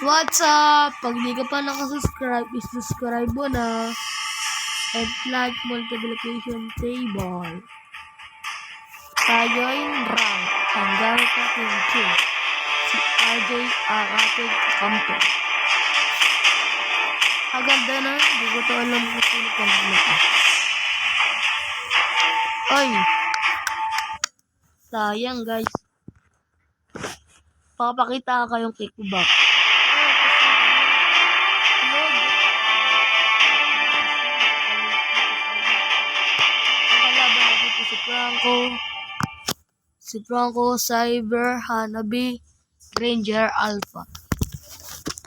What's up? Pag di ka pa nakasubscribe, subscribe mo na. And like multiplication table. Tayo'y rank. Ang gamit natin king. Si RJ ang ating kampo. Aganda na. Hindi ko to alam kung sino pa naman. Ay! Sayang guys. Papakita ka yung kickback. Si Franco, Cyber, Hanabi, Ranger, Alpha.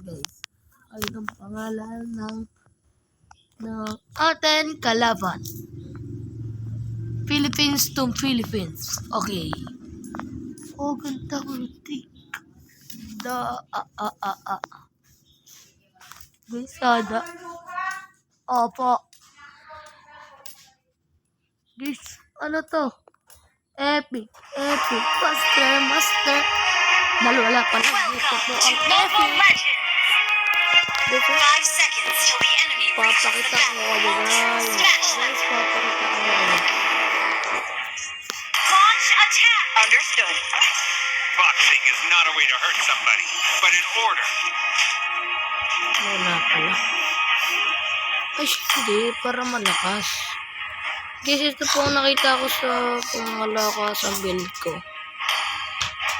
Guys, ayun ang pangalan ng ating kalaban. Philippines to Philippines. Okay. Oh, ganda ko. Guys, sada. Opo. Guys, ano to? Epic. Master. Wala pa lang. Dito po ang epic. Dito. 5 seconds till the enemy reaches Papakita ko kayo guys. Guys, papakita ko kayo. Launch attack. Understood. Boxing is not a way to hurt somebody, but in order. Wala pala. Ay, hindi. Para malakas. Guys, ito po ang nakita ko sa pangalakas ang build ko.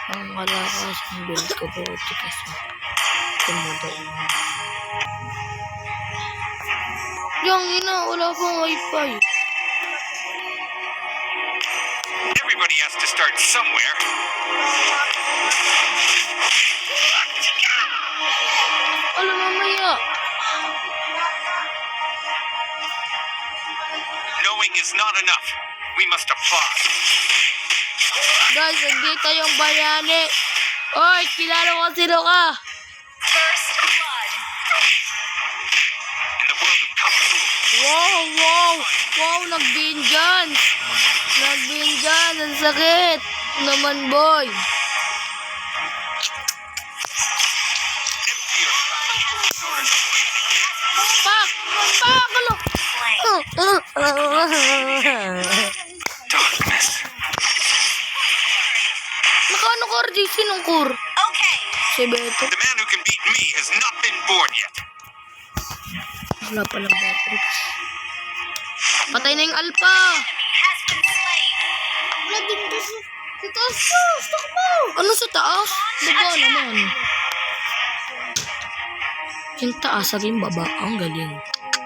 Pangalakas ang build ko po. Kasi tumudaw. Yung ina, wala pong wifi. Everybody has to start somewhere. Alam mamaya. Knowing is not enough. We must apply. Guys, nandito yung bayani. Oy, kilala ko sino ka. First blood. In the world of Kung Fu, Wow, nag-vengeance. Ang sakit. Naman, boy. empty your Pak! Ano? darkness. Nakano ko RJ? Sinong core? Okay. Si Beto. The man who can beat me has not been born yet. Wala palang battery. Patay na yung Alpha. Enemy has been slain. Wala din to sa taas mo. Stop mo. Ano sa taas? Baba naman. Yung taas, saging baba. Ang galing.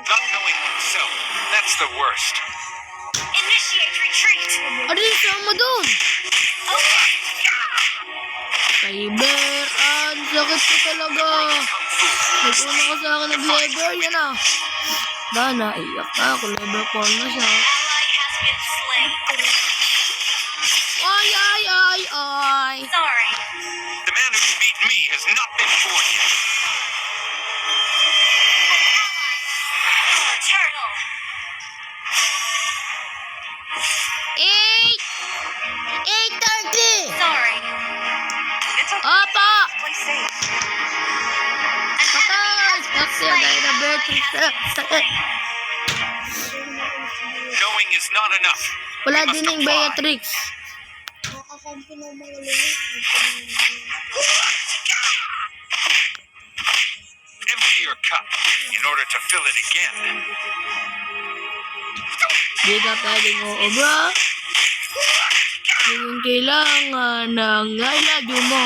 Not knowing oneself, that's the worst. Initiate retreat. Ano yung sama doon? Okay. Cyber, ang sakit ko talaga. Kung Fu. Nag-una ka sa akin nag-lever, yan ah. Dana, iyak na ako. Level 4 na siya. Ally has been slain. Ay. Sorry. The man who can beat me has not been born yet. Turtle. 8:30. Sorry. It's okay. Apa! Play safe. Patay! Kasi dahil na Beatrix. Knowing is not enough. Wala We must din yung apply. Beatrix. Empty your cup in order to fill it again. Di ka pwedeng uubra. Yung kailangan ng I love you mo.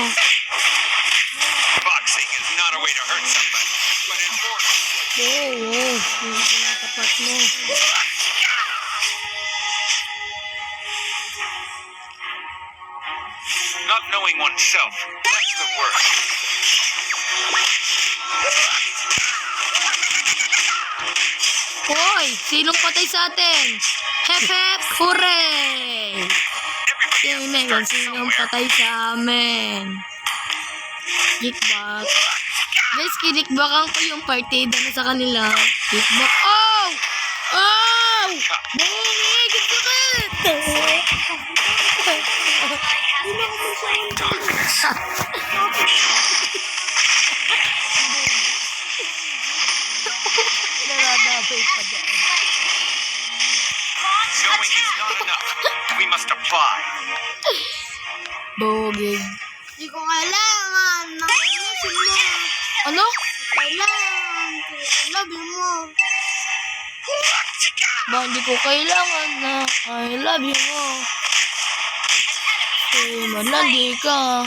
Boxing is not a way to hurt somebody, but in order. Oo. Yung tinatapat mo. Not knowing oneself, that's the worst. Hoy! Sinong patay sa atin? Hep hep! Hooray! Everybody has to Tingnan start kung sinong somewhere. patay sa amin. Kickback. Guys, kinikbakan ko yung partida na sa kanila. Kickback. Oh! Oh! Bumig! Ang sakit! Darkness. apply. Bogey. Hindi ko kailangan ng ayusin mo. Ano? Kailangan. Labi mo. Ba, hindi ko kailangan na I love you mo. Eh, manandi ka.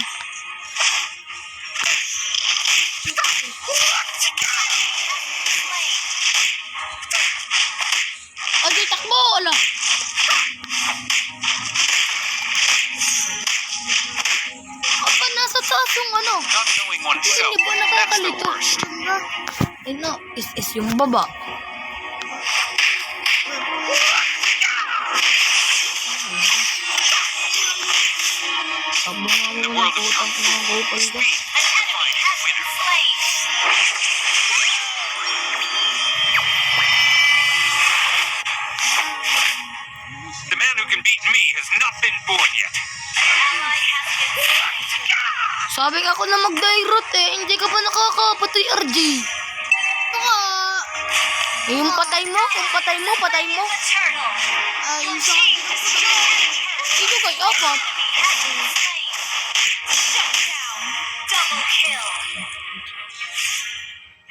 Agi, takbo! Ala! Apa, nasa taas yung ano? Not knowing oneself, Hindi ba that's the nakakalito? worst. Eh, no, is yung baba. Sabong nga mo ng putang ng kupal ka. The man who can beat me has not been born yet. Sabi nga ako na mag-dairot eh. Hindi ka pa nakakapatay, RJ. Baka, Eh, yung patay mo, patay mo. yung sa Ito kay apat.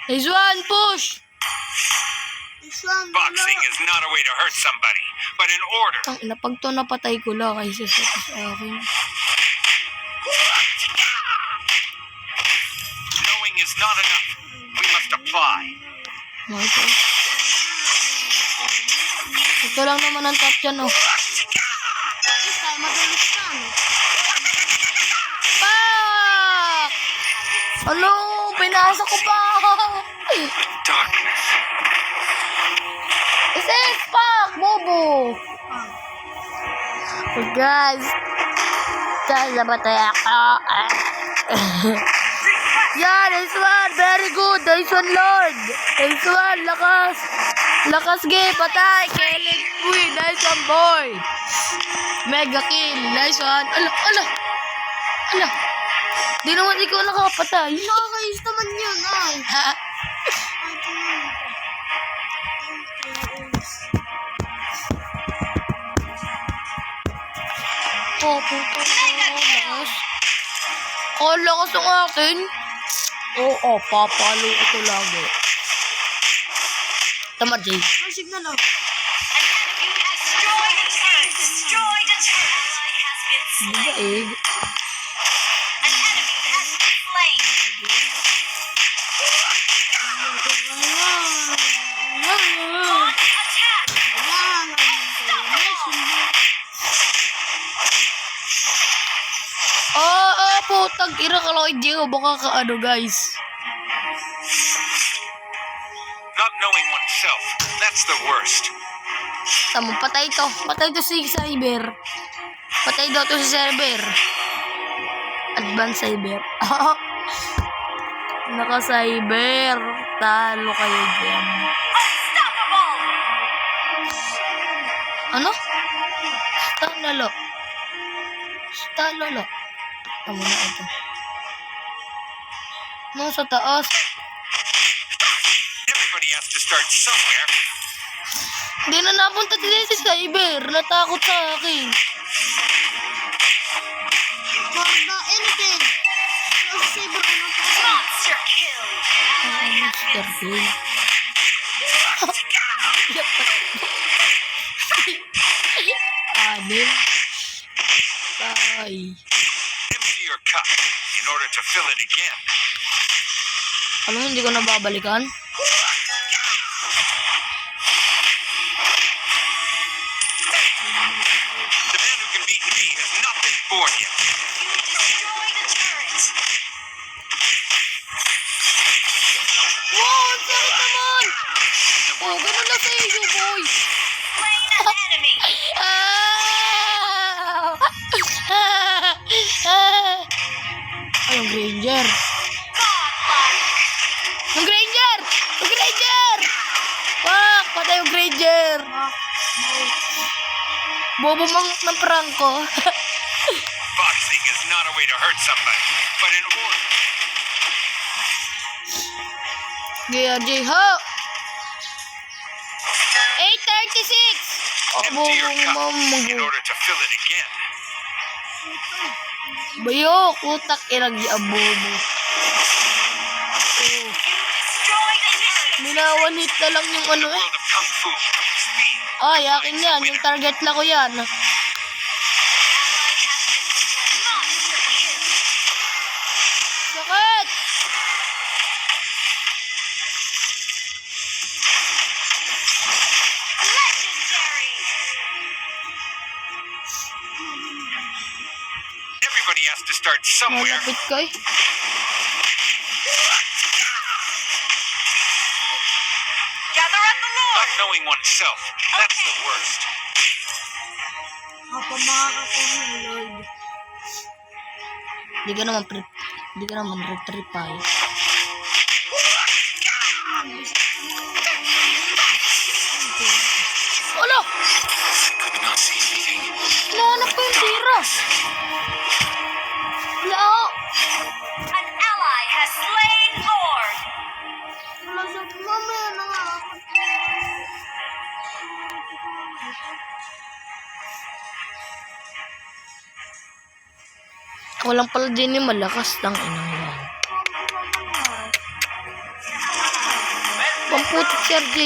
Nice one, push! isang Boxing is not a way to hurt somebody, but in order. Tang ina, pag to napatay ko lang kaysa sa akin. Knowing is not enough. We must apply. Ito. Ito lang naman ang top dyan, oh. isa, madalis ka, no? Pak! Ano? Pinasa ko pa! Darkness. Isis! Pak! Bobo! Oh, guys. Guys, napatay ako. Yeah, nice one. Very good. Nice one, Lord. Nice one. Lakas. Lakas, gay. Patay. Killing. Uy, nice one, boy. Mega kill. Nice one. Ala, ala. Ala. Di naman ikaw nakapatay. Nakakayos naman yun, ay. Ha? Oh, puto. Lakas. Oh, lakas ng akin. Oo, papalo ko to lagi. Tama, Jay. Ang signal, oh. Di ba eh? Putang ina ka lang, hindi ko baka ka ano, guys. Not knowing oneself, that's the worst. Tama, patay to. Patay to si Cyber. Patay daw to si Cyber. Advanced Cyber. Naka-Cyber. Talo kayo dyan. Ano? Stalolo. Stalolo. Tama na ito. Nasa taas. Everybody has to start somewhere. Hindi na napunta din si Cyber. Natakot sa akin. For the anything. Pero sa cyber ko na po. Monster kill. Monster kill. Anim. Tay. Empty your cup in order to fill it again. Alam mo, hindi ko nababalikan. The man who can beat me has not been born yet. You destroyed a turret. Wow, ang sakit naman! Oh, ganun na sa iyo, boy. Slain an enemy. Ay, yung Granger. Godlike. Yung Granger! Yung Granger! Wak! Patay yung Granger! Bobo mang ng prangko. Boxing is not a way to hurt somebody, but in order. GRJ, ho! 8:36! Oh, Empty your bobo cup in mang order to fill it again. Bayok, utak, iragi abobo. Oh, Destroyed a turret. minawanit na lang yung ano eh. World of Kung Fu. Speed. Ay, akin yan. Yung target lang ko yan. Ally has been slain. Monster kill. Sakit! Legendary. Everybody has to start somewhere. Malapit ko eh. Gather at the Not Lord. knowing oneself. That's the worst. Ako makakakuha ng Lord. Di ka naman retripay. Olo! Could not see anything. Nahanap ko yung tira. Wala ako. An ally has slain Lord. Wala sa mamaya na nga ako. Ako lang pala din yung malakas ng inang yan. Pamputik si RJ.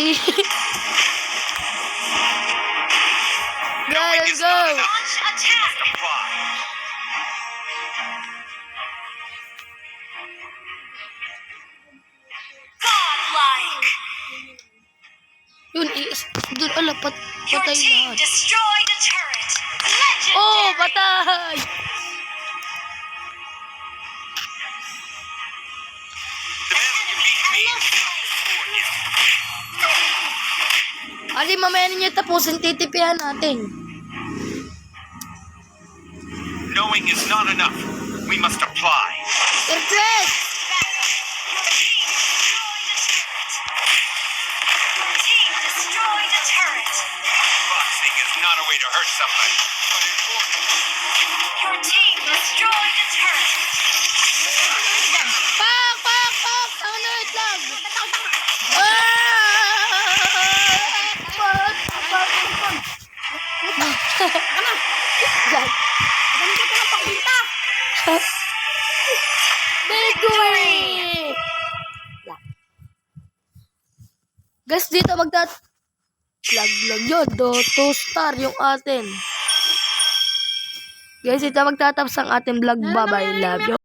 Go, let's go! Launch attack. Apply. Godlike. Yun, doon, ala, Your patay team lahat. destroyed a turret. Legendary. Oh, patay! The man who beat me is before him. Ali, mamaya ninyo tapusin, titipihan natin. Knowing is not enough. We must apply. Request! Your team destroyed a turret. Boxing is not a way to hurt somebody, but in order. Your team destroyed a turret. Pak! Ano, wait lang! Victory! Guys, dito Lag yun. 2-star yung atin. Guys, dito magtatapos ang ating vlog. Bye-bye. Love you.